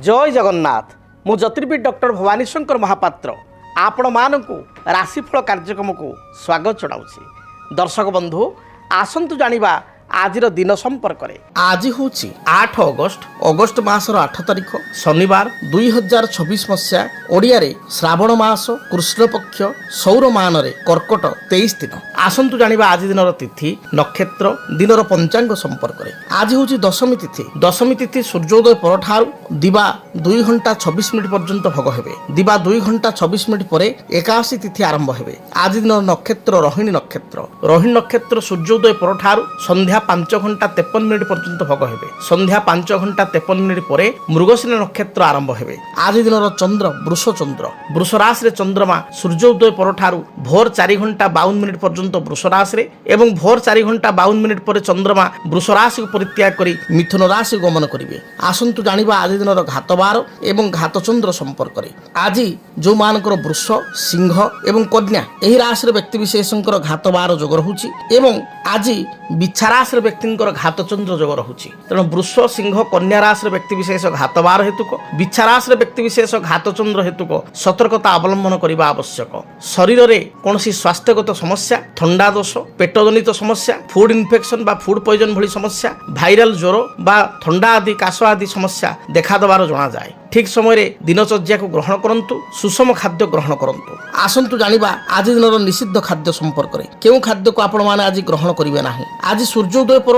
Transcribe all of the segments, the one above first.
जय जगन्नाथ। मु ज्योतिर्विद डॉक्टर भवानी शंकर महापात्र आपण मानकु राशिफल कार्यक्रम को स्वागत जनाऊँगी। दर्शक बंधु आसतु जानिबा आजिर दिन संपर्क में। आज हूँ 8 अगस्ट मासर 8 तारिख शनिवार 2026 मसीहा ओडिया श्रावण मास कृष्ण पक्ष सौरमान कर्कट 23 दिन। आसतु जानिबा आज दिन तिथि नक्षत्र दिन पंचांग संपर्क में। आज हूँ दशमी तिथि। दशमी तिथि सूर्योदय पर दिवा 2 घंटा 26 मिनिट पर्यंत भोग हेबे। दिवा 2 घंटा 26 मिनिट पर एकादशी तिथि आरंभ हेबे। आज दिन नक्षत्र रोहिणी नक्षत्र। रोहिणी नक्षत्र सूर्योदय पर संध्या 5 घंटा 53 मिनिट पर्यंत भोग हेबे। संध्या 5 घंटा 53 मिनिट पर मृगशिरा नक्षत्र आरंभ हेबे। आज दिन चंद्र वृष चंद्र। वृष राशि रे चंद्रमा सूर्योदय पर भोर 4 घंटा 52 मिनिट पर्यंत वृष राशि रे एवं भोर 4 घंटा 52 मिनिट पर चंद्रमा वृष राशि को परित्याग करी मिथुन राशि को गमन करिवे। आसंतु जानिबा आज दिन घातबार एवं घातचंद्र संपर्क रे। आज जो मानकर वृष सिंह एवं कन्या एही राशि रे व्यक्ति विशेषकर घातबार जोग रहुची एवं आज बिच्छा राशि व्यक्तिंकर घातचंद्र जोग रहुची। तेणु वृष सिंह कन्या राशि व्यक्ति विशेष घातबार हेतुक बिच्छा राशि व्यक्ति विशेष घातचंद्र हेतुक सतर्कता अवलंबन करने आवश्यक। शरीर में कौन स्वास्थ्यगत समस्या ठंडा दोष पेटजनित समस्या फूड इन्फेक्शन बा फूड पॉइजन भली समस्या भाइराल ज्वर बा ठंडा आदि काश आदि समस्या देखा देवार जना जाए। ठीक समय दिनचर्या को ग्रहण करंतु सुषम खाद्य ग्रहण करंतु। आसंतु जानिबा आज दिन निषिद्ध खाद्य संपर्क में। केउ खाद्य को आपण माने आज ग्रहण करिवे नाही। आज सूर्योदय पर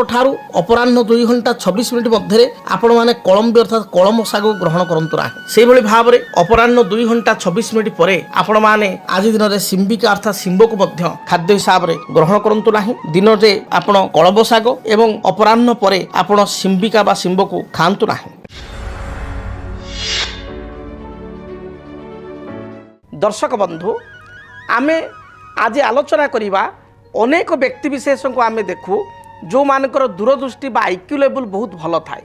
अपराह्न 2 घंटा 26 मिनिट मध्य आपण माने कलम अर्थात कलम साग ग्रहण करंतु नाही। सेहि भली भाव में अपराह्न 2 घंटा 26 मिनिट पर आपण माने आज दिन सिंबिका अर्थात सिंब को मध्य खाद्य हिसाब रे ग्रहण करंतु नाही। दिन रे आपण कलम साग एवं अपराह्न पर आपण सिंबिका बा सिंब को खांतु नाही। दर्शक बंधु आमे आज आलोचना करिबा अनेक व्यक्ति विशेष को आमे देखू जो मानकर दूरदृष्टि बा आईक्यू लेवल बहुत भल थाए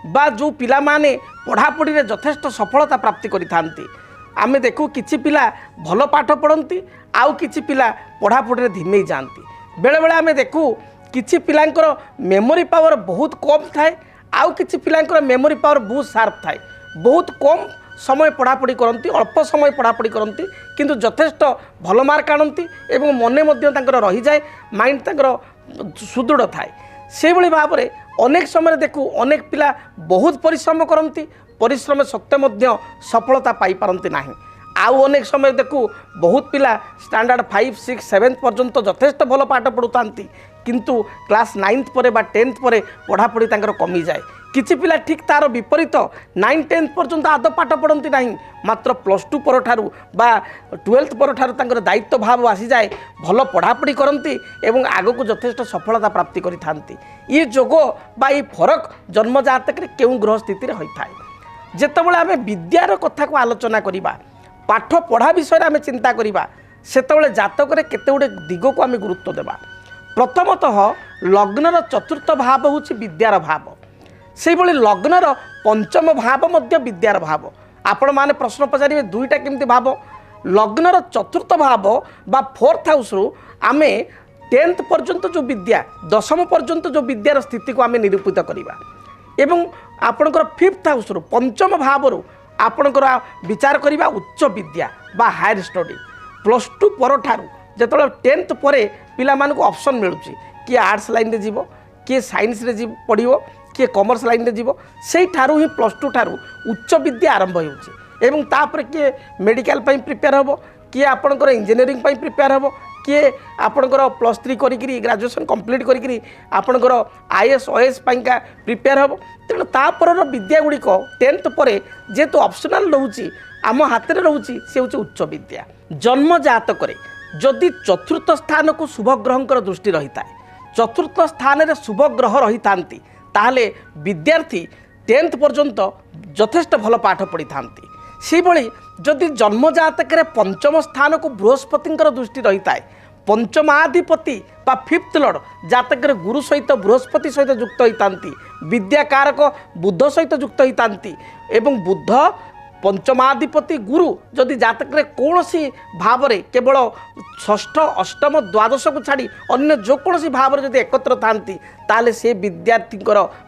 बा जो पिला माने पढ़ापढ़ी रे यथेष्ट सफलता प्राप्ति करिथांती। आमे देखू किछि पिला भल पाठ पढ़ंती आउ किछि पिला पढ़ापढ़ी रे धिमेई जांती। बेले बेले आमे देखू किछि पिलांकर मेमोरी पावर बहुत कम थाए आउ किछि पिलांकर मेमोरी पावर बहुत शार्प थाए। बहुत कम समय पढ़ापढ़ी करती अल्प समय पढ़ापढ़ी करती किंतु यथेष्ट भल मार्क आनती एवं मने मध्य तांकर रही जाए माइंड तांकर सुदृढ़ थाए। से भली भाव में अनेक समय देखू अनेक पिला बहुत परिश्रम करती परिश्रम सत्वे मध्य सफलता पाई पारंती नाही। आउ अनेक समय देखू बहुत पिला स्टैंडर्ड 5, 6, 7 पर्यंत यथेष्ट भल पाठ पढ़ुता किंतु क्लास 9th पर बा 10th पर पढ़ापढ़ी तांकर कमी जाए। किछि पिला ठीक तार विपरीत 9, 10th पर्यंत आद पाठ पढ़ती नहीं मात्र +2 पर ठारू बा 12th पर ठारू तांकर दायित्व भाव आसी जाए भल पढ़ापढ़ी करती एवं आगक यथेष्ट सफलता प्राप्ति करिथांती। ये जोग बा ये फरक जन्म जातक रे केउ ग्रह स्थिति रे होइथाय। जेतेबेले आमे विद्यार कथा को आलोचना करिबा पाठ पढ़ा विषय आमे चिंता करिबा सेतेबेले जातक रे केते गुडे दिग को आमे गुरुत्व देबा। प्रथमतः लग्नर चतुर्थ भाव होछि विद्यार भाव। से भली लग्नर पंचम भाव मध्य विद्यार भाव। आपण माने प्रश्न पचारे दुईटा केमती भाव लग्नर चतुर्थ भाव बा 4th हाउस रु आमे 10th पर्यंत जो विद्या दशम पर्यंत जो विद्यार स्थिति को आमे निरूपित करिबा एवं आपणकर 5th हाउस रु पंचम भाव रु आपणकर विचार करिबा उच्च विद्या बा हायर स्टडी +2 पर ठारू जेतले 10th पर पिला मान को ऑप्शन मिलुची कि आर्ट्स लाइन रे जीवो कि साइंस रे जीव पढ़िवो किए कॉमर्स लाइन रे जीवो सेई ठारू ही +2 ठारू उच्च विद्या आरंभ होउची एवं तापर किए मेडिकल पई प्रिपेयर होबो किए आपणकर इंजीनियरिंग पई प्रिपेयर होबो किए आपणकर +3 करिकरी ग्रेजुएशन कंप्लीट करिकरी आपणकर आईएएस ओएएस पईका प्रिपेयर होबो। तेणु तापर विद्या गुड़िक 10th पर जेतु ऑप्शनल रहउची आम हाथ में रहउची से होउची उच्च विद्या। जन्म जातक रे जदि चतुर्थ स्थान को शुभ ग्रहंकर दृष्टि रही थाए चतुर्थ स्थान रे शुभ ग्रह रही थांती ताहले विद्यार्थी 10th पर्यंत यथेष्ट भल पाठ पढ़ी थांती। से भली जदि जन्म जातक रे पंचम स्थान को बृहस्पति दृष्टि रही थाए पंचमाधिपति बा 5th लॉर्ड जातक रे गुरु सहित बृहस्पति सहित युक्त होइतांती विद्याकारक बुध सहित युक्त होइतांती एवं बुध पंचमाधिपति गुरु जदि जातक कौन सी भाव में केवल षष्ठ अष्टम द्वादश को छाड़ी अन्य जो कौन सी भाव में जब एकत्र थांती ताले से विद्यार्थी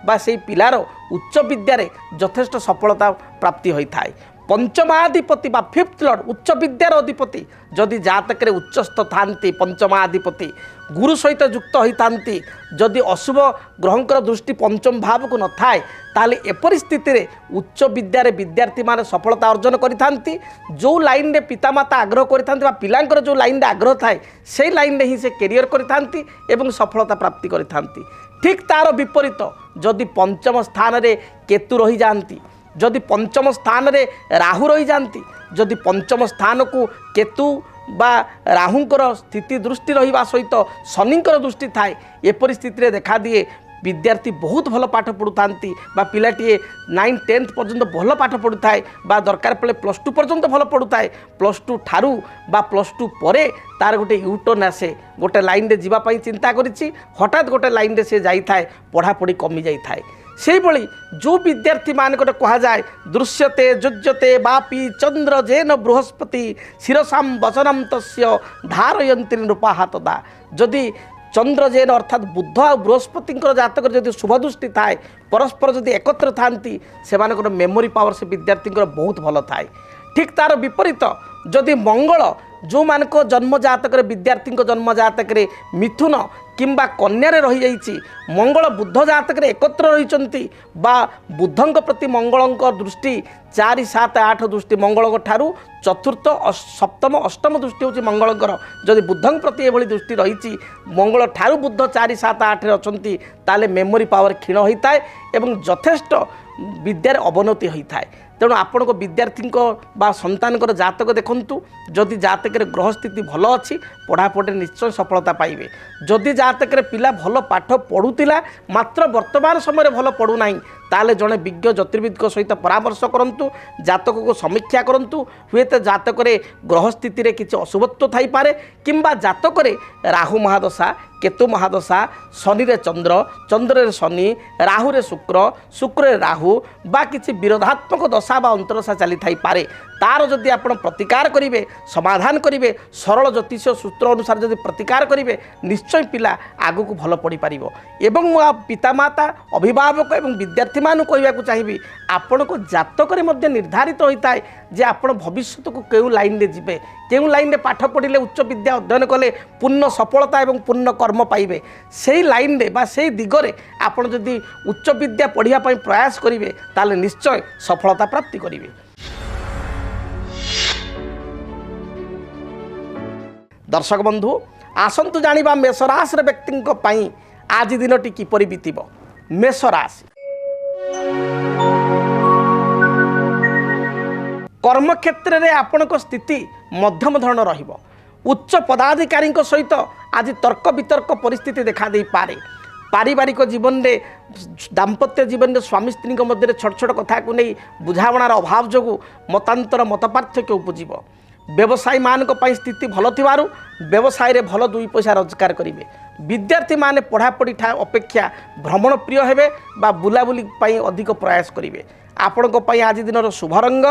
बा से पिलार उच्च विद्यारे यथेष्ट सफलता प्राप्ति होता है। पंचमाधिपति बा फिफ्थ लॉर्ड उच्च विद्यार अधिपति जदि जातक उच्चस्थ थांती पंचमाधिपति गुरु सहित युक्त होता जदि अशुभ ग्रहंकर दृष्टि पंचम भाव को न थाए ताले एपरि स्थिति रे उच्च विद्यारे विद्यार्थी माने सफलता अर्जन करिथांती। जो लाइन रे पितामाता आग्रह करिथांती बा पिलांकर जो लाइन रे आग्रह थाए से लाइन रे ही से कैरियर करिथांती एवं सफलता प्राप्ति करिथांती। ठीक तार विपरीत जदि पंचम स्थान रे केतु रही जाती, जदि पंचम स्थान रे राहु रही जाती, जदि पंचम स्थान को केतु बा राहुंकर स्थिति दृष्टि रहिबा सहित शनिंकर दृष्टि थाए ए परिस्थिति देखा दिए विद्यार्थी बहुत भल पाठ पढ़ुतांती बा पिलाटीए 9 10th पर्यंत भल पाठ पढ़ुए बा दरकार पड़े +2 पर्यंत भल पढ़ुए +2 ठारू बा +2 परे तार गोटे यूटर्न आसे गोटे लाइन रे जीवाई चिंता करिछि हठात गोटे लाइन रे से जाइए पढ़ापढ़ी कमी जाए से भली जो विद्यार्थी मान कह जाए दृश्यते युज्यते बापी चंद्र जेन बृहस्पति शिरसाम वचनम तस्य धारयंती नृपाहातदा जदि चंद्र जेन अर्थात बुध आ बृहस्पति जातक जदि शुभ दृष्टि थाए परस्पर जदि एकत्र थांती से मेमोरी पावर से विद्यार्थी बहुत भल थाए। ठीक तार विपरीत जदि मंगल जो मान जन्म जातक विद्यार्थी जन्म जातक मिथुन किंबा कन्या रही जाइए मंगल बुध जातक एकत्र रही बा बुधंक प्रति मंगल दृष्टि 4 7 8 दृष्टि मंगल ठारू चतुर्थ सप्तम अष्टम दृष्टि हूँ मंगलर जदि बुधंक प्रति एभली दृष्टि रही मंगल ठारू बुध 4 7 8 अच्छी ताले मेमोरी पावर क्षीण होता है एवं यथेष्ट विद्यार अवनति होता है। तेणु आपण को विद्यार्थी बा संतान जातक देखु जदि जातक ग्रह स्थिति भल अच्छी पढ़ापढ़ी निश्चय सफलता पाइबे। जदि जातक पिला भल पाठ पढ़ुला मात्र वर्तमान समय भल पढ़ुना ताले जड़े विज्ञ ज्योतिर्विद सहित परामर्श करंतु जातक को समीक्षा करंतु हुए तो जातक ग्रह स्थिति किसी अशुभत्व थाई पारे किंबा जातक राहु महादशा केतु महादशा शनि रे चंद्र चंद्र रे शनि राहु रे शुक्र शुक्र रे राहु बा किसी विरोधात्मक दशा बा अंतरदशा चली थाई पारे तार जदि आपण प्रतिकार करेंगे समाधान करेंगे सरल ज्योतिष सूत्र अनुसार जदि प्रतिकार करेंगे निश्चय पिला आगु को भल पढ़ी पारिबो। एवं पितामाता अभिभावक एवं विद्यार्थी मानु कहवाक चाहिए आपण को जातक निर्धारित होता है जे आपण भविष्य को क्यों लाइन रे जिबे क्यों लाइन रे पाठ पढ़िले उच्च विद्या अध्ययन कले पूर्ण सफलता एवं पूर्ण कर्म पाइबे से लाइन रे बा से दिगरे आपण जदि उच्च विद्या पढ़िया पई प्रयास करेंगे ताले निश्चय सफलता प्राप्ति करेंगे। दर्शक बंधु आसंतु जानिबा मेष राशि व्यक्ति आज दिनटी किपरि बीतिबो। मेष राशि कर्म क्षेत्र में आपण स्थिति मध्यम धरण रहिबो। उच्च पदाधिकारी सहित आज तर्क वितर्क परिस्थिति देखा दे पारे। पारिवारिक जीवन में दाम्पत्य जीवन में स्वामी स्त्री मध्य छोट छोट कथा को नहीं बुझावणार अभाव जो मतांतर मतपार्थक्य उपजीव। व्यवसायी मान स्थिति भल थिबारु व्यवसाय रे भल 2 पैसा रोजगार करेंगे। विद्यार्थी माने पढ़ापढ़ी अपेक्षा भ्रमण प्रिय हेबे बा बुलाबुली अधिक प्रयास करेंगे। आपण आज दिन शुभ रंग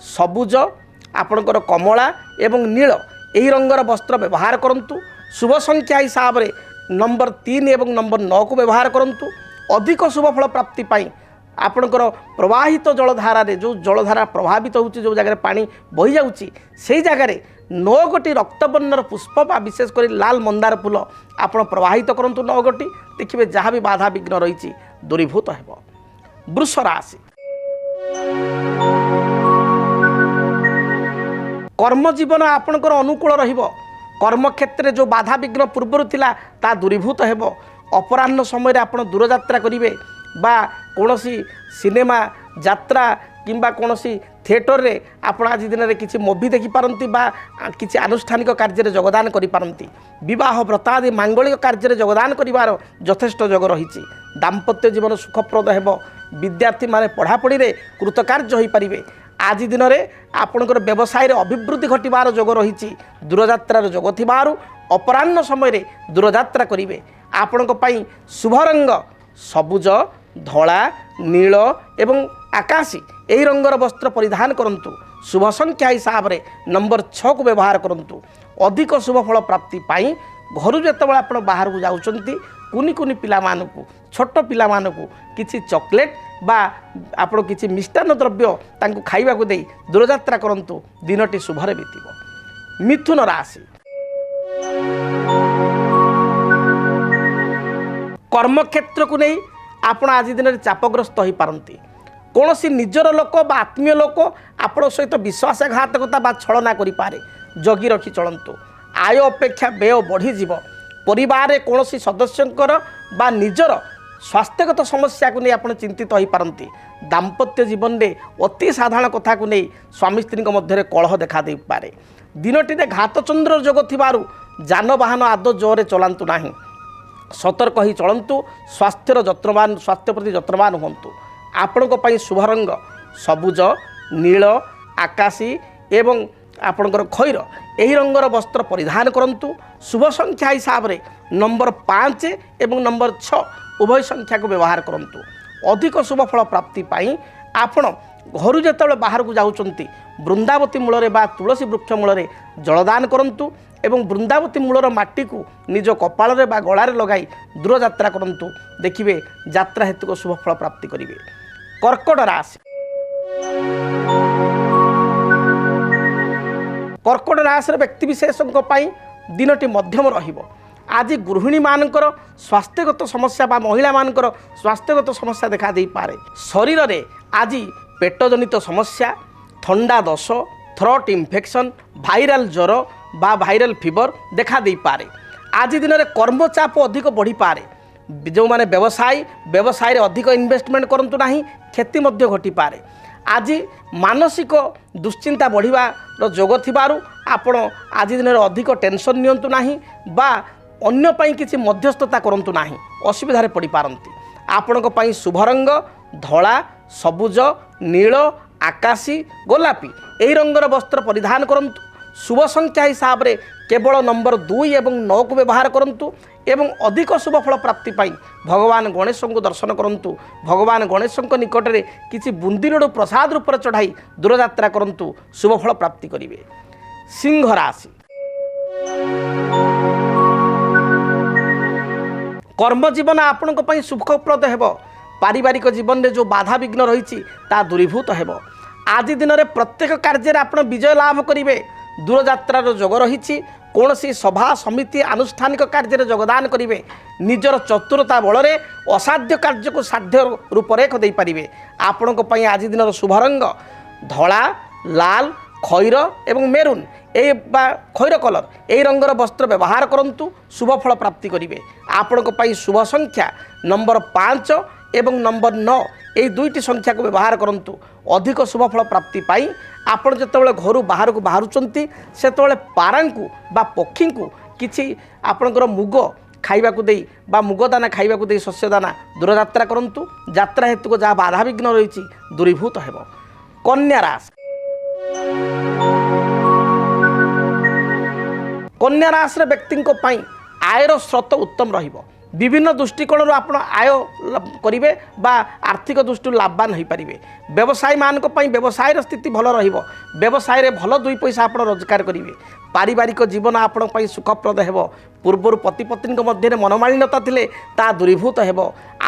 सबुज आपणकर कमला एवं नील यही रंगर वस्त्र व्यवहार करंतु। शुभ संख्या हिसाब से नंबर 3 एवं नंबर 9 को व्यवहार करंतु। अधिक शुभ फल प्राप्ति पाई आपणकर प्रवाहित जलधारा रे जो जलधारा प्रभावित होउची जो जगह पानी बही जाउची से जगह 9 गोटी रक्तवर्णर पुष्प बा विशेषकर लाल मंदार फूल आपण प्रवाहित करंतु 9 गोटी देखिए जहाँ भी बाधा विघ्न रही दूरीभूत हेबो। वृष राशि कर्म जीवन आपणकर अनुकूल रहिबो। कर्म क्षेत्र जो बाधा विघ्न पूर्वर थिला ता दूरीभूत हेबो। अपराह्न समय आपण दूर यात्रा करिवे बा कोनोसी सिनेमा यात्रा किंबा कोनोसी थिएटर रे आपण आज दिन रे किछि मूवी देखि पारंती बा किछि आनुष्ठानिक कार्य रे योगदान करि पारंती। विवाह व्रत आदि मांगलिक कार्य रे योगदान करिवार यथेष्ट योग रहिछि। दाम्पत्य जीवन सुखप्रद हेबो। विद्यार्थी माने पढ़ापढ़ी रे कृतकार्य होई परिबे। आज दिन में आपणकर व्यवसाय अभिवृद्धि घटवार योग रही दूरयात्रार योग थिबारु अपराह्न समय दूरयात्रा करेंगे। आपण शुभ रंग सबुज धला नील एवं आकाशी ଏହି ରଙ୍ଗର ବସ୍ତ୍ର ପରିଧାନ କରନ୍ତୁ। ଶୁଭ ସଂଖ୍ୟା ହିସାବରେ ନମ୍ବର 6 କୁ ବ୍ୟବହାର କରନ୍ତୁ। ଅଧିକ ଶୁଭ ଫଳ ପ୍ରାପ୍ତି ପାଇଁ ଘରୁ ଯେତେବେଳେ ଆପଣ ବାହାରକୁ ଯାଉଛନ୍ତି କୁନି କୁନି ପିଲାମାନଙ୍କୁ ଛୋଟ ପିଲାମାନଙ୍କୁ କିଛି ଚକୋଲେଟ୍ ବା ଆପଣ କିଛି ମିଷ୍ଟାନ୍ନ ଦ୍ରବ୍ୟ ତାଙ୍କୁ ଖାଇବାକୁ ଦେଇ ଦୂରଯାତ୍ରା କରନ୍ତୁ। ଦିନଟି ଶୁଭରେ ବିତିବ। ମିଥୁନ ରାଶି, କର୍ମକ୍ଷେତ୍ରକୁ ନେଇ ଆପଣ ଆଜି ଦିନରେ ଚାପଗ୍ରସ୍ତ ହୋଇପାରନ୍ତି। କୌଣସି ନିଜର ଲୋକ ବା ଆତ୍ମୀୟ ଲୋକ ଆପଣଙ୍କ ସହିତ ବିଶ୍ୱାସଘାତକତା ବା ଛଳନା କରିପାରେ। ଜଗି ରଖି ଚଳନ୍ତୁ। ଆୟ ଅପେକ୍ଷା ବ୍ୟୟ ବଢ଼ିଯିବ। ପରିବାରରେ କୌଣସି ସଦସ୍ୟଙ୍କର ବା ନିଜର ସ୍ୱାସ୍ଥ୍ୟଗତ ସମସ୍ୟାକୁ ନେଇ ଆପଣ ଚିନ୍ତିତ ହୋଇପାରନ୍ତି। ଦାମ୍ପତ୍ୟ ଜୀବନରେ ଅତି ସାଧାରଣ କଥାକୁ ନେଇ ସ୍ୱାମୀ ସ୍ତ୍ରୀଙ୍କ ମଧ୍ୟରେ କଳହ ଦେଖାଦେଇପାରେ। ଦିନଟିରେ ଘାତଚନ୍ଦ୍ର ଯୋଗ ଥିବାରୁ ଯାନବାହନ ଆଦୌ ଜୋରରେ ଚଲାନ୍ତୁ ନାହିଁ। ସତର୍କ ହୋଇ ଚଳନ୍ତୁ। ସ୍ୱାସ୍ଥ୍ୟ ପ୍ରତି ଯତ୍ନବାନ ହୁଅନ୍ତୁ। ଆପଣଙ୍କ ପାଇଁ ଶୁଭ ରଙ୍ଗ ସବୁଜ, ନୀଳ, ଆକାଶୀ ଏବଂ ଆପଣଙ୍କର ଖଇର ଏହି ରଙ୍ଗର ବସ୍ତ୍ର ପରିଧାନ କରନ୍ତୁ। ଶୁଭ ସଂଖ୍ୟା ହିସାବରେ ନମ୍ବର 5 ଏବଂ ନମ୍ବର 6 ଉଭୟ ସଂଖ୍ୟାକୁ ବ୍ୟବହାର କରନ୍ତୁ। ଅଧିକ ଶୁଭ ଫଳ ପ୍ରାପ୍ତି ପାଇଁ ଆପଣ ଘରୁ ଯେତେବେଳେ ବାହାରକୁ ଯାଉଛନ୍ତି ବୃନ୍ଦାବତୀ ମୂଳରେ ବା ତୁଳସୀ ବୃକ୍ଷ ମୂଳରେ ଜଳଦାନ କରନ୍ତୁ ଏବଂ ବୃନ୍ଦାବତୀ ମୂଳର ମାଟିକୁ ନିଜ କପାଳରେ ବା ଗଳାରେ ଲଗାଇ ଦୂରଯାତ୍ରା କରନ୍ତୁ। ଦେଖିବେ ଯାତ୍ରା ହେତୁକ ଶୁଭ ଫଳ ପ୍ରାପ୍ତି କରିବେ। କର୍କଟ ରାଶି, କର୍କଟ ରାଶିର ବ୍ୟକ୍ତିବିଶେଷଙ୍କ ପାଇଁ ଦିନଟି ମଧ୍ୟମ ରହିବ। ଆଜି ଗୃହିଣୀମାନଙ୍କର ସ୍ୱାସ୍ଥ୍ୟଗତ ସମସ୍ୟା ବା ମହିଳାମାନଙ୍କର ସ୍ୱାସ୍ଥ୍ୟଗତ ସମସ୍ୟା ଦେଖାଦେଇପାରେ। ଶରୀରରେ ଆଜି ପେଟଜନିତ ସମସ୍ୟା, ଥଣ୍ଡା ଦୋଷ, ଥ୍ରୋଟ୍ ଇନଫେକ୍ସନ୍, ଭାଇରାଲ ଜ୍ୱର ବା ଭାଇରାଲ ଫିଭର ଦେଖାଦେଇପାରେ। ଆଜି ଦିନରେ କର୍ମଚାପ ଅଧିକ ବଢ଼ିପାରେ। ଯେଉଁମାନେ ବ୍ୟବସାୟରେ ଅଧିକ ଇନଭେଷ୍ଟମେଣ୍ଟ କରନ୍ତୁ ନାହିଁ, କ୍ଷତି ମଧ୍ୟ ଘଟିପାରେ। ଆଜି ମାନସିକ ଦୁଶ୍ଚିନ୍ତା ବଢ଼ିବାର ଯୋଗ ଥିବାରୁ ଆପଣ ଆଜି ଦିନରେ ଅଧିକ ଟେନସନ୍ ନିଅନ୍ତୁ ନାହିଁ ବା ଅନ୍ୟ ପାଇଁ କିଛି ମଧ୍ୟସ୍ଥତା କରନ୍ତୁ ନାହିଁ, ଅସୁବିଧାରେ ପଡ଼ିପାରନ୍ତି। ଆପଣଙ୍କ ପାଇଁ ଶୁଭ ରଙ୍ଗ ଧଳା, ସବୁଜ, ନୀଳ, ଆକାଶୀ, ଗୋଲାପୀ ଏହି ରଙ୍ଗର ବସ୍ତ୍ର ପରିଧାନ କରନ୍ତୁ। ଶୁଭ ସଂଖ୍ୟା ହିସାବରେ କେବଳ ନମ୍ବର 2 ଏବଂ 9କୁ ବ୍ୟବହାର କରନ୍ତୁ ଏବଂ ଅଧିକ ଶୁଭ ଫଳ ପ୍ରାପ୍ତି ପାଇଁ ଭଗବାନ ଗଣେଶଙ୍କୁ ଦର୍ଶନ କରନ୍ତୁ। ଭଗବାନ ଗଣେଶଙ୍କ ନିକଟରେ କିଛି ବୁନ୍ଦି ଲଡ଼ୁ ପ୍ରସାଦ ରୂପରେ ଚଢ଼ାଇ ଦୂରଯାତ୍ରା କରନ୍ତୁ। ଶୁଭ ଫଳ ପ୍ରାପ୍ତି କରିବେ। ସିଂହ ରାଶି, କର୍ମଜୀବନ ଆପଣଙ୍କ ପାଇଁ ସୁଖପ୍ରଦ ହେବ। ପାରିବାରିକ ଜୀବନରେ ଯେଉଁ ବାଧାବିଘ୍ନ ରହିଛି ତାହା ଦୂରୀଭୂତ ହେବ। ଆଜି ଦିନରେ ପ୍ରତ୍ୟେକ କାର୍ଯ୍ୟରେ ଆପଣ ବିଜୟ ଲାଭ କରିବେ। ଦୂରଯାତ୍ରାର ଯୋଗ ରହିଛି। କୌଣସି ସଭା ସମିତି ଆନୁଷ୍ଠାନିକ କାର୍ଯ୍ୟରେ ଯୋଗଦାନ କରିବେ। ନିଜର ଚତୁରତା ବଳରେ ଅସାଧ୍ୟ କାର୍ଯ୍ୟକୁ ସାଧ୍ୟ ରୂପରେଖ ଦେଇପାରିବେ। ଆପଣଙ୍କ ପାଇଁ ଆଜି ଦିନର ଶୁଭ ରଙ୍ଗ ଧଳା, ଲାଲ, ଖଇର ଏବଂ ମେରୁନ୍ এই বা খৈর কলর এই রঙর বস্ত্র ব্যবহার করন্তু। শুভ ফল প্রাপ্তি করবে। আপনার শুভ সংখ্যা নম্বর 5 এবং নম্বর 9 এই দুইটি সংখ্যাকে ব্যবহার করন্তু। অধিক শুভ ফল প্রাপ্তি পাই আপনার যেতবে ঘর বাহারକୁ বাহারুচন্তি সেতবে পারাঙ্কু বা পক্ষীঙ্কু কিছু আপনার মুগ খাইবাকু দেই বা মুগ দানা খাইবাকু দেই শস্য দানা দূরযাত্রা করন্তু। যাত্রা হেতুক যা বাধাবিঘ্ন রয়েছে দূরীভূত ହେବ। কন্যা রাশি, কন্যা রাশির ব্যক্তিঙ্ক পাই আয়ের স্রোত উত্তম রহিব। বিভিন্ন দৃষ্টিকোণর আপনার আয় করবে বা আর্থিক দৃষ্টি লাভবান হয়ে পারে। ব্যবসায়ী মানক পাই ব্যবসায়ের স্থিতি ভাল রহিব। ব্যবসায়ে ভাল 2 পয়সা আপনার রোজগার করবে। পারিবারিক জীবন আপনার সুখপ্রদ ହେବ। ପୂର୍ବରୁ ପତି ପତ୍ନୀଙ୍କ ମଧ୍ୟରେ ମନମାଳିନ୍ୟତା ଥିଲେ ତାହା ଦୂରୀଭୂତ ହେବ।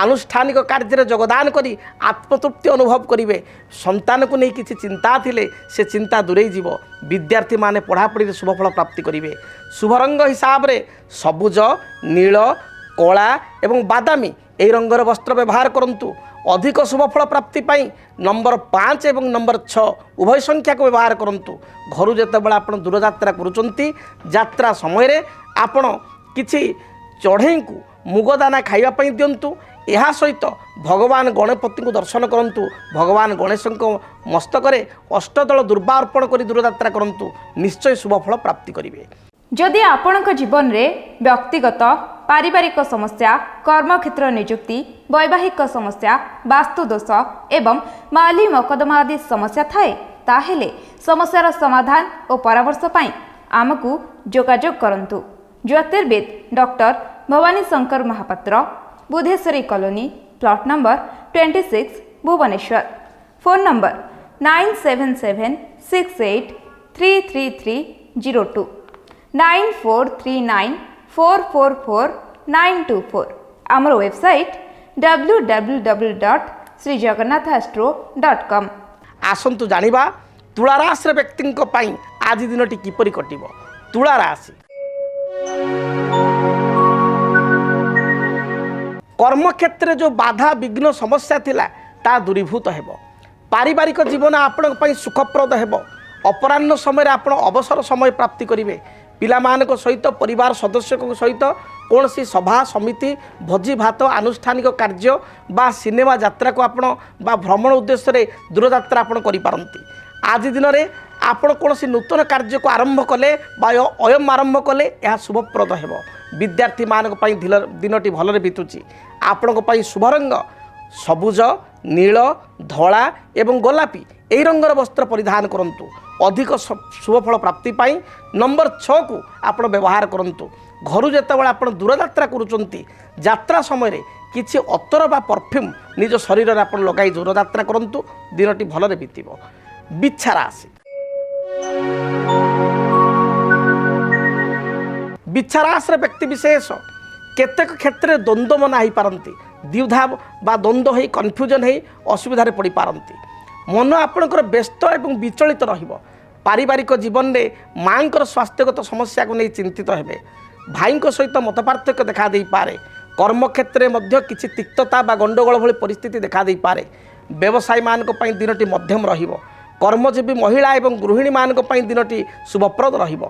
ଆନୁଷ୍ଠାନିକ କାର୍ଯ୍ୟରେ ଯୋଗଦାନ କରି ଆତ୍ମତୃପ୍ତି ଅନୁଭବ କରିବେ। ସନ୍ତାନକୁ ନେଇ କିଛି ଚିନ୍ତା ଥିଲେ ସେ ଚିନ୍ତା ଦୂରେଇ ଯିବ। ବିଦ୍ୟାର୍ଥୀମାନେ ପଢ଼ାପଢ଼ିରେ ଶୁଭଫଳ ପ୍ରାପ୍ତି କରିବେ। ଶୁଭ ରଙ୍ଗ ହିସାବରେ ସବୁଜ, ନୀଳ, କଳା ଏବଂ ବାଦାମୀ ଏହି ରଙ୍ଗର ବସ୍ତ୍ର ବ୍ୟବହାର କରନ୍ତୁ। ଅଧିକ ଶୁଭଫଳ ପ୍ରାପ୍ତି ପାଇଁ ନମ୍ବର 5 ଏବଂ ନମ୍ବର 6 ଉଭୟ ସଂଖ୍ୟାକୁ ବ୍ୟବହାର କରନ୍ତୁ। ଘରୁ ଯେତେବେଳେ ଆପଣ ଦୂରଯାତ୍ରା କରୁଛନ୍ତି ଯାତ୍ରା ସମୟରେ ଆପଣ କିଛି ଚଢ଼େଇଙ୍କୁ ମୁଗ ଦାନା ଖାଇବା ପାଇଁ ଦିଅନ୍ତୁ। ଏହା ସହିତ ଭଗବାନ ଗଣପତିଙ୍କୁ ଦର୍ଶନ କରନ୍ତୁ। ଭଗବାନ ଗଣେଶଙ୍କ ମସ୍ତକରେ ଅଷ୍ଟଦଳ ଦୁର୍ବା ଅର୍ପଣ କରି ଦୂରଯାତ୍ରା କରନ୍ତୁ। ନିଶ୍ଚୟ ଶୁଭଫଳ ପ୍ରାପ୍ତି କରିବେ। ଯଦି ଆପଣଙ୍କ ଜୀବନରେ ବ୍ୟକ୍ତିଗତ ପାରିବାରିକ ସମସ୍ୟା, କର୍ମକ୍ଷେତ୍ର ନିଯୁକ୍ତି, ବୈବାହିକ ସମସ୍ୟା, ବାସ୍ତୁଦୋଷ ଏବଂ ମାଲି ମକଦ୍ଦମା ଆଦି ସମସ୍ୟା ଥାଏ ତାହେଲେ ସମସ୍ୟାର ସମାଧାନ ଓ ପରାମର୍ଶ ପାଇଁ ଆମକୁ ଯୋଗାଯୋଗ କରନ୍ତୁ। ଜ୍ୟୋତିର୍ବିଦ doctor Bhabani Shankar Mahapatra, Budheswari colony, plot number 26, Bhubaneswar. Phone number 9776833302 9439444924 ଆମର ୱେବସାଇଟ୍ www.srijagannathastro.com। ଆସନ୍ତୁ ଜାଣିବା ତୁଳା ରାଶିର ବ୍ୟକ୍ତିଙ୍କ ପାଇଁ ଆଜି ଦିନଟି କିପରି କଟିବ। ତୁଳା ରାଶି କର୍ମକ୍ଷେତ୍ରରେ ଯେଉଁ ବାଧା ବିଘ୍ନ ସମସ୍ୟା ଥିଲା ତାହା ଦୂରୀଭୂତ ହେବ। ପାରିବାରିକ ଜୀବନ ଆପଣଙ୍କ ପାଇଁ ସୁଖପ୍ରଦ ହେବ। ଅପରାହ୍ନ ସମୟରେ ଆପଣ ଅବସର ସମୟ ପ୍ରାପ୍ତି କରିବେ। ପିଲାମାନଙ୍କ ସହିତ ପରିବାର ସଦସ୍ୟଙ୍କ ସହିତ କୌଣସି ସଭା ସମିତି ଭୋଜି ଭାତ ଆନୁଷ୍ଠାନିକ କାର୍ଯ୍ୟ ବା ସିନେମା ଯାତ୍ରାକୁ ଆପଣ ବା ଭ୍ରମଣ ଉଦ୍ଦେଶ୍ୟରେ ଦୂରଯାତ୍ରା ଆପଣ କରିପାରନ୍ତି। ଆଜି ଦିନରେ ଆପଣ କୌଣସି ନୂତନ କାର୍ଯ୍ୟକୁ ଆରମ୍ଭ କଲେ ବା ଅୟମ ଆରମ୍ଭ କଲେ ଏହା ଶୁଭପ୍ରଦ ହେବ। ବିଦ୍ୟାର୍ଥୀମାନଙ୍କ ପାଇଁ ଦିନଟି ଭଲରେ ବିତୁଛି। ଆପଣଙ୍କ ପାଇଁ ଶୁଭ ରଙ୍ଗ ସବୁଜ ନୀଳ ଧଳା ଏବଂ ଗୋଲାପୀ ଏହି ରଙ୍ଗର ବସ୍ତ୍ର ପରିଧାନ କରନ୍ତୁ। ଅଧିକ ଶୁଭଫଳ ପ୍ରାପ୍ତି ପାଇଁ ନମ୍ବର 6କୁ ଆପଣ ବ୍ୟବହାର କରନ୍ତୁ। ଘରୁ ଯେତେବେଳେ ଆପଣ ଦୂରଯାତ୍ରା କରୁଛନ୍ତି ଯାତ୍ରା ସମୟରେ କିଛି ଅତର ବା ପରଫ୍ୟୁମ୍ ନିଜ ଶରୀରରେ ଆପଣ ଲଗାଇ ଦୂରଯାତ୍ରା କରନ୍ତୁ। ଦିନଟି ଭଲରେ ବିତିବ। ବିଛା ରାଶି ବିଛା ରାଶିର ବ୍ୟକ୍ତିବିଶେଷ କେତେକ କ୍ଷେତ୍ରରେ ଦ୍ୱନ୍ଦ୍ୱମନା ହୋଇପାରନ୍ତି। ଦ୍ୱିଧା ବା ଦ୍ୱନ୍ଦ୍ୱ ହୋଇ କନଫ୍ୟୁଜନ୍ ହୋଇ ଅସୁବିଧାରେ ପଡ଼ିପାରନ୍ତି। ମନ ଆପଣଙ୍କର ବ୍ୟସ୍ତ ଏବଂ ବିଚଳିତ ରହିବ। ପାରିବାରିକ ଜୀବନରେ ମାଙ୍କର ସ୍ୱାସ୍ଥ୍ୟଗତ ସମସ୍ୟାକୁ ନେଇ ଚିନ୍ତିତ ହେବେ। ଭାଇଙ୍କ ସହିତ ମତପାର୍ଥକ୍ୟ ଦେଖା ଦେଇପାରେ। କର୍ମକ୍ଷେତ୍ରରେ ମଧ୍ୟ କିଛି ତିକ୍ତତା ବା ଗଣ୍ଡଗୋଳ ଭଳି ପରିସ୍ଥିତି ଦେଖା ଦେଇପାରେ। ବ୍ୟବସାୟୀମାନଙ୍କ ପାଇଁ ଦିନଟି ମଧ୍ୟମ ରହିବ। କର୍ମଜୀବୀ ମହିଳା ଏବଂ ଗୃହିଣୀମାନଙ୍କ ପାଇଁ ଦିନଟି ଶୁଭପ୍ରଦ ରହିବ।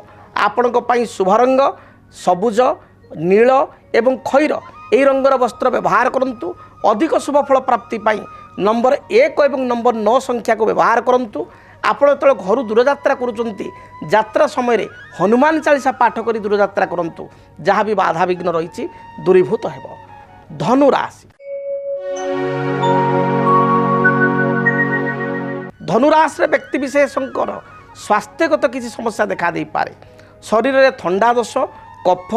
ଆପଣଙ୍କ ପାଇଁ ଶୁଭ ରଙ୍ଗ ସବୁଜ ନୀଳ ଏବଂ ଖଇର ଏହି ରଙ୍ଗର ବସ୍ତ୍ର ବ୍ୟବହାର କରନ୍ତୁ। ଅଧିକ ଶୁଭଫଳ ପ୍ରାପ୍ତି ପାଇଁ ନମ୍ବର 1 ଏବଂ ନମ୍ବର 9 ସଂଖ୍ୟାକୁ ବ୍ୟବହାର କରନ୍ତୁ। ଆପଣ ଯେତେବେଳେ ଘରୁ ଦୂରଯାତ୍ରା କରୁଛନ୍ତି ଯାତ୍ରା ସମୟରେ ହନୁମାନ ଚାଳିଶା ପାଠ କରି ଦୂରଯାତ୍ରା କରନ୍ତୁ। ଯାହା ବି ବାଧାବିଘ୍ନ ରହିଛି ଦୂରୀଭୂତ ହେବ। ଧନୁ ରାଶି ଧନୁରାଶିର ବ୍ୟକ୍ତିବିଶେଷଙ୍କର ସ୍ୱାସ୍ଥ୍ୟଗତ କିଛି ସମସ୍ୟା ଦେଖା ଦେଇପାରେ। ଶରୀରରେ ଥଣ୍ଡା ଦୋଷ କଫ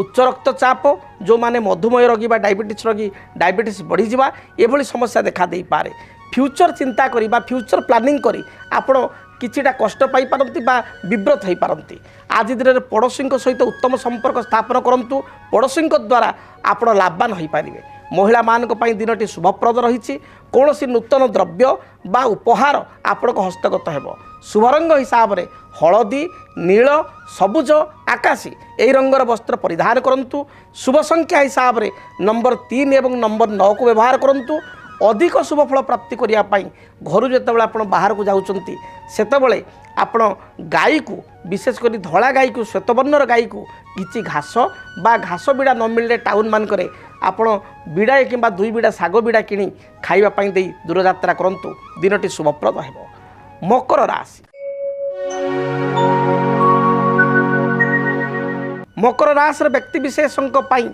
ଉଚ୍ଚ ରକ୍ତଚାପ ଯେଉଁମାନେ ମଧୁମେହ ରୋଗୀ ବା ଡାଇବେଟିସ୍ ବଢ଼ିଯିବା ଏଭଳି ସମସ୍ୟା ଦେଖା ଦେଇପାରେ। ଫ୍ୟୁଚର ଚିନ୍ତା କରି ବା ଫ୍ୟୁଚର ପ୍ଲାନିଂ କରି ଆପଣ କିଛିଟା କଷ୍ଟ ପାଇପାରନ୍ତି ବା ବିବ୍ରତ ହୋଇପାରନ୍ତି। ଆଜି ଦିନରେ ପଡ଼ୋଶୀଙ୍କ ସହିତ ଉତ୍ତମ ସମ୍ପର୍କ ସ୍ଥାପନ କରନ୍ତୁ। ପଡ଼ୋଶୀଙ୍କ ଦ୍ୱାରା ଆପଣ ଲାଭବାନ ହୋଇପାରିବେ। ମହିଳାମାନଙ୍କ ପାଇଁ ଦିନଟି ଶୁଭପ୍ରଦ ରହିଛି। କୌଣସି ନୂତନ ଦ୍ରବ୍ୟ ବା ଉପହାର ଆପଣଙ୍କ ହସ୍ତଗତ ହେବ। ଶୁଭ ରଙ୍ଗ ହିସାବରେ ହଳଦୀ ନୀଳ ସବୁଜ ଆକାଶୀ ଏହି ରଙ୍ଗର ବସ୍ତ୍ର ପରିଧାନ କରନ୍ତୁ। ଶୁଭ ସଂଖ୍ୟା ହିସାବରେ ନମ୍ବର 3 ଏବଂ ନମ୍ବର 9କୁ ବ୍ୟବହାର କରନ୍ତୁ। ଅଧିକ ଶୁଭଫଳ ପ୍ରାପ୍ତି କରିବା ପାଇଁ ଘରୁ ଯେତେବେଳେ ଆପଣ ବାହାରକୁ ଯାଉଛନ୍ତି ସେତେବେଳେ ଆପଣ ଗାଈକୁ ବିଶେଷ କରି ଧଳା ଗାଈକୁ ଶ୍ୱେତବର୍ଣ୍ଣର ଗାଈକୁ କିଛି ଘାସ ବା ଘାସ ବିଡ଼ା ନ ମିଳିଲେ ଟାଉନ୍ ମାନଙ୍କରେ ଆପଣ ବିଡ଼ାଏ କିମ୍ବା 2 ବିଡ଼ା ଶାଗ ବିଡ଼ା କିଣି ଖାଇବା ପାଇଁ ଦେଇ ଦୂରଯାତ୍ରା କରନ୍ତୁ। ଦିନଟି ଶୁଭପ୍ରଦ ହେବ। ମକର ରାଶି ମକର ରାଶିର ବ୍ୟକ୍ତିବିଶେଷଙ୍କ ପାଇଁ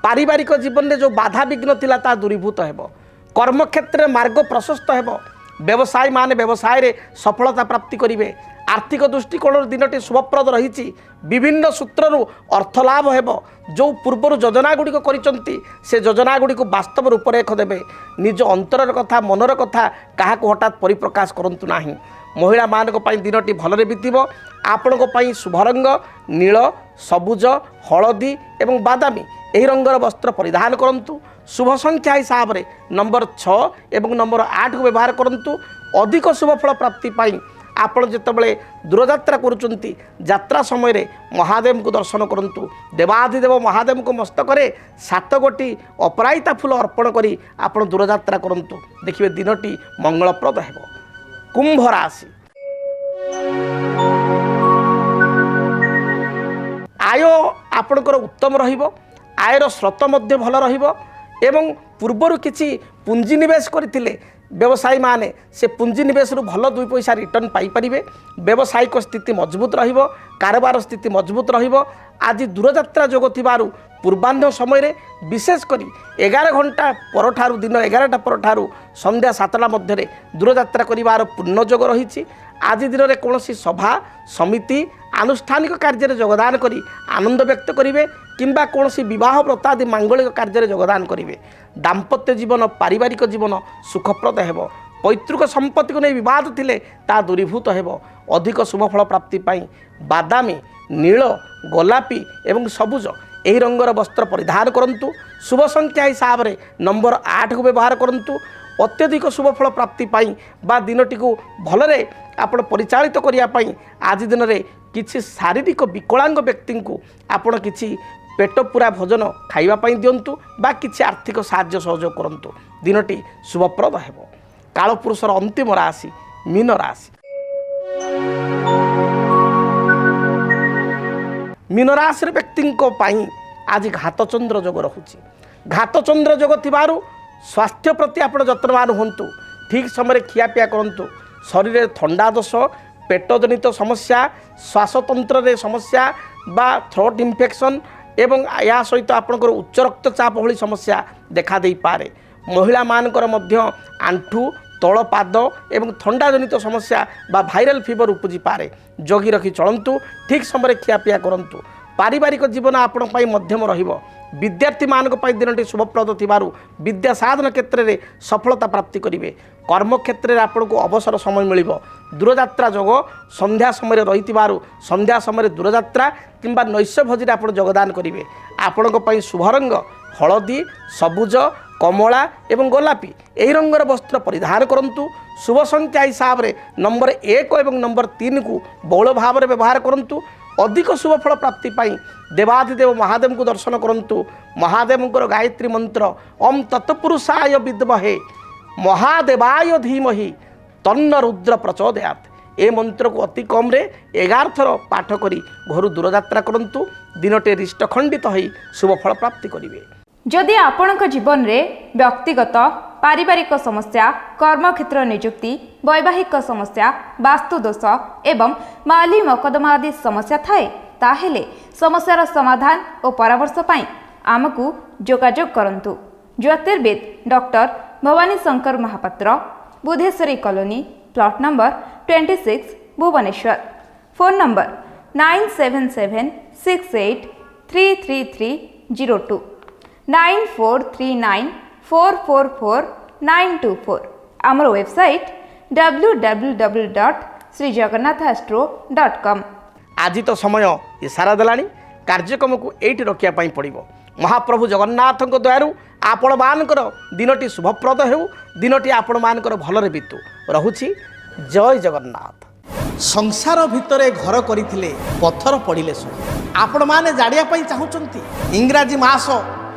ପାରିବାରିକ ଜୀବନରେ ଯେଉଁ ବାଧାବିଘ୍ନ ଥିଲା ତାହା ଦୂରୀଭୂତ ହେବ। କର୍ମକ୍ଷେତ୍ରରେ ମାର୍ଗ ପ୍ରଶସ୍ତ ହେବ। ବ୍ୟବସାୟୀମାନେ ବ୍ୟବସାୟରେ ସଫଳତା ପ୍ରାପ୍ତି କରିବେ। ଆର୍ଥିକ ଦୃଷ୍ଟିକୋଣରୁ ଦିନଟି ଶୁଭପ୍ରଦ ରହିଛି। ବିଭିନ୍ନ ସୂତ୍ରରୁ ଅର୍ଥ ଲାଭ ହେବ। ଯେଉଁ ପୂର୍ବରୁ ଯୋଜନା ଗୁଡ଼ିକ କରିଛନ୍ତି ସେ ଯୋଜନା ଗୁଡ଼ିକୁ ବାସ୍ତବ ରୂପରେଖ ଦେବେ। ନିଜ ଅନ୍ତରର କଥା ମନର କଥା କାହାକୁ ହଠାତ୍ ପରିପ୍ରକାଶ କରନ୍ତୁ ନାହିଁ। ମହିଳାମାନଙ୍କ ପାଇଁ ଦିନଟି ଭଲରେ ବିତିବ। ଆପଣଙ୍କ ପାଇଁ ଶୁଭ ରଙ୍ଗ ନୀଳ ସବୁଜ ହଳଦୀ ଏବଂ ବାଦାମୀ ଏହି ରଙ୍ଗର ବସ୍ତ୍ର ପରିଧାନ କରନ୍ତୁ। ଶୁଭ ସଂଖ୍ୟା ହିସାବରେ ନମ୍ବର 6 ଏବଂ ନମ୍ବର 8କୁ ବ୍ୟବହାର କରନ୍ତୁ। ଅଧିକ ଶୁଭଫଳ ପ୍ରାପ୍ତି ପାଇଁ ଆପଣ ଯେତେବେଳେ ଦୂରଯାତ୍ରା କରୁଛନ୍ତି ଯାତ୍ରା ସମୟରେ ମହାଦେବଙ୍କୁ ଦର୍ଶନ କରନ୍ତୁ। ଦେବାଧିଦେବ ମହାଦେବଙ୍କ ମସ୍ତକରେ 7 ଗୋଟି ଅପରାଜିତା ଫୁଲ ଅର୍ପଣ କରି ଆପଣ ଦୂରଯାତ୍ରା କରନ୍ତୁ। ଦେଖିବେ ଦିନଟି ମଙ୍ଗଳପ୍ରଦ ହେବ। କୁମ୍ଭ ରାଶି ଆୟ ଆପଣଙ୍କର ଉତ୍ତମ ରହିବ। ଆୟର ସ୍ରୋତ ମଧ୍ୟ ଭଲ ରହିବ ଏବଂ ପୂର୍ବରୁ କିଛି ପୁଞ୍ଜିନିବେଶ କରିଥିଲେ ବ୍ୟବସାୟୀମାନେ ସେ ପୁଞ୍ଜିନିବେଶରୁ ଭଲ 2 ପଇସା ରିଟର୍ଣ୍ଣ ପାଇପାରିବେ। ବ୍ୟବସାୟିକ ସ୍ଥିତି ମଜବୁତ ରହିବ। କାରବାର ସ୍ଥିତି ମଜବୁତ ରହିବ। ଆଜି ଦୂରଯାତ୍ରା ଯୋଗ ଥିବାରୁ ପୂର୍ବାହ୍ନ ସମୟରେ ବିଶେଷ କରି 11 ଘଣ୍ଟା ପରଠାରୁ ଦିନ 11ଟା ପରଠାରୁ ସନ୍ଧ୍ୟା 7ଟା ମଧ୍ୟରେ ଦୂରଯାତ୍ରା କରିବାର ପୂର୍ଣ୍ଣ ଯୋଗ ରହିଛି। ଆଜି ଦିନରେ କୌଣସି ସଭା ସମିତି ଆନୁଷ୍ଠାନିକ କାର୍ଯ୍ୟରେ ଯୋଗଦାନ କରି ଆନନ୍ଦ ବ୍ୟକ୍ତ କରିବେ କିମ୍ବା କୌଣସି ବିବାହ ବ୍ରତ ଆଦି ମାଙ୍ଗଳିକ କାର୍ଯ୍ୟରେ ଯୋଗଦାନ କରିବେ। ଦାମ୍ପତ୍ୟ ଜୀବନ ପାରିବାରିକ ଜୀବନ ସୁଖପ୍ରଦ ହେବ। पैतृक संपत्ति को नहीं बद थिले ता दूरीभूत हेबो। अधिक शुभफल प्राप्ति पाई बादामी नील गोलापी एवं सबुज यही रंगर वस्त्र परिधान करंतु। शुभ संख्या हिसाब से नंबर 8 को व्यवहार करंतु। अत्यधिक शुभफल प्राप्ति पाई बा दिनटी को भलरे आपण परिचालित करिया पाई आज दिन में किछि शारीरिक विकलांग व्यक्ति को आपण किछि पेट पूरा भोजन खाइबा पाई दियंतु बा किछि आर्थिक साहाय्य सहयोग करंतु। दिनटी शुभप्रद हेबो। कालपुरुषर अंतिम राशि मीन राशि। मीन राशि व्यक्ति आज घातचंद्र जोग रहुछि। घातचंद्र जोग थिबारु स्वास्थ्य प्रति आपण जत्नवान हुंतु। ठीक समय खियापिया करंतु। शरीर में थंडा दोष पेटजनित समस्या श्वासतंत्र रे समस्या बा थ्रोट इन्फेक्शन एवं या सहित आपणकर उच्च रक्तचाप भली समस्या देखा दे पारे। महिला मानकर मध्य आंठू तल पाद एवं थंडा जनित समस्या बा भाइरल फीवर उपजी पारे। जगी रखी चलंतु। ठीक समय खियापिया करंतु। पारिवारिक जीवन आपण पाई मध्यम रहिबो। विद्यार्थी मानक पाई दिनटी शुभप्रद थिबारु विद्या साधन क्षेत्र में सफलता प्राप्ति करिवे। कर्म क्षेत्र में आपको अवसर समय मिलिबो। दूरयात्रा जोग संध्या समय रही संध्या समय दूरयात्रा किंबा नैश्य भोजी आप योगदान करेंगे। आपण शुभ रंग हलदी सबुज कमला एवं गोलापी यही रंगर वस्त्र परिधान करंतु। शुभ संख्या हिसाब से नंबर 1 और नंबर 3 को बहुल भाव में व्यवहार करंतु। अधिक शुभफल प्राप्ति पाई देवाधिदेव महादेव को दर्शन करंतु। महादेवंकर गायत्री मंत्र ओम तत्पुरुषाय विद्महे महादेवाय धीमहि तन्न रुद्र प्रचोदयात् ए मंत्र को अति कम रे 11 थर पाठ करी घर दूरयात्रा करंतु। दिनटे रिष्ट खंडित होई शुभफल प्राप्ति करिवे। जदि आपणक जीवन रे व्यक्तिगत पारिवारिक समस्या कर्मक्षेत्र नियुक्ति वैवाहिक समस्या वास्तुदोष एवं माली मकदमा आदि समस्या थाए ताहेले समस्यार समाधान और परामर्श पाई आमकु जोगाजोग करंतु। ज्योतिर्विद doctor Bhabani Shankar Mahapatra Budheswari colony plot number 26 Bhubaneswar. Phone number 9776833302 9439444924। आमर वेबसाइट www.srijagannathastro.com। आज तो समय इशारा देलानी कार्यक्रम को एठी रखिया पाई पड़िबो। महाप्रभु जगन्नाथ दयारु आपण मानकर दिनटी शुभप्रद हेउ। दिनटी आपण मानकर भलरे बीतु। रहुछि जय जगन्नाथ। संसार भितरे घर करिथिले पत्थर पड़िले सो आपण माने जाड़िया पाई चाहुचंती। इंग्राजी मास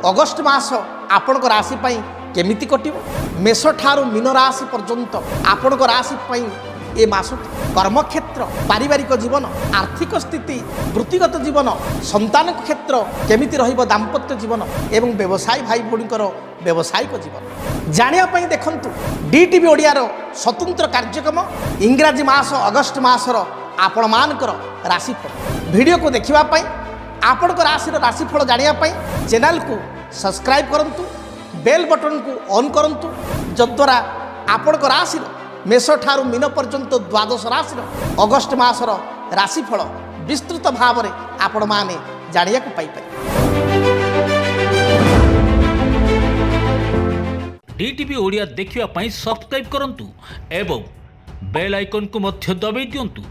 अगस्ट मास आपण को राशि पाई केमिति कटिबो। मेष ठारू मीन राशि पर्यंत आपण को राशि पाई ए मास कर्मक्षेत्र पारिवारिक जीवन आर्थिक स्थिति वृत्तिगत जीवन संतान क्षेत्र केमिति रहिबो दाम्पत्य जीवन एवं व्यवसाय भाई भौणीकर व्यवसायिक जीवन जानिया पाई देखंतु डीटीवी ओडियार स्वतंत्र कार्यक्रम इंग्राजी मास अगस्ट मासर आपण मानकर राशिफल वीडियो को देखिबा पाई आपण को राशिर राशिफल जानिया पाई चैनल को सब्सक्राइब करंतु बेल बटन को ऑन करंतु जद्वारा आपण को राशि मेष ठारू मीन पर्यंत द्वादश राशि अगस्ट मासर राशिफल विस्तृत भाव में आपण माने जानिया को पाई पाई। डीटीवी ओडिया देखिवा पाई सब्सक्राइब करंतु एवं बेल आइकन को मध्य दबाई दियंतु।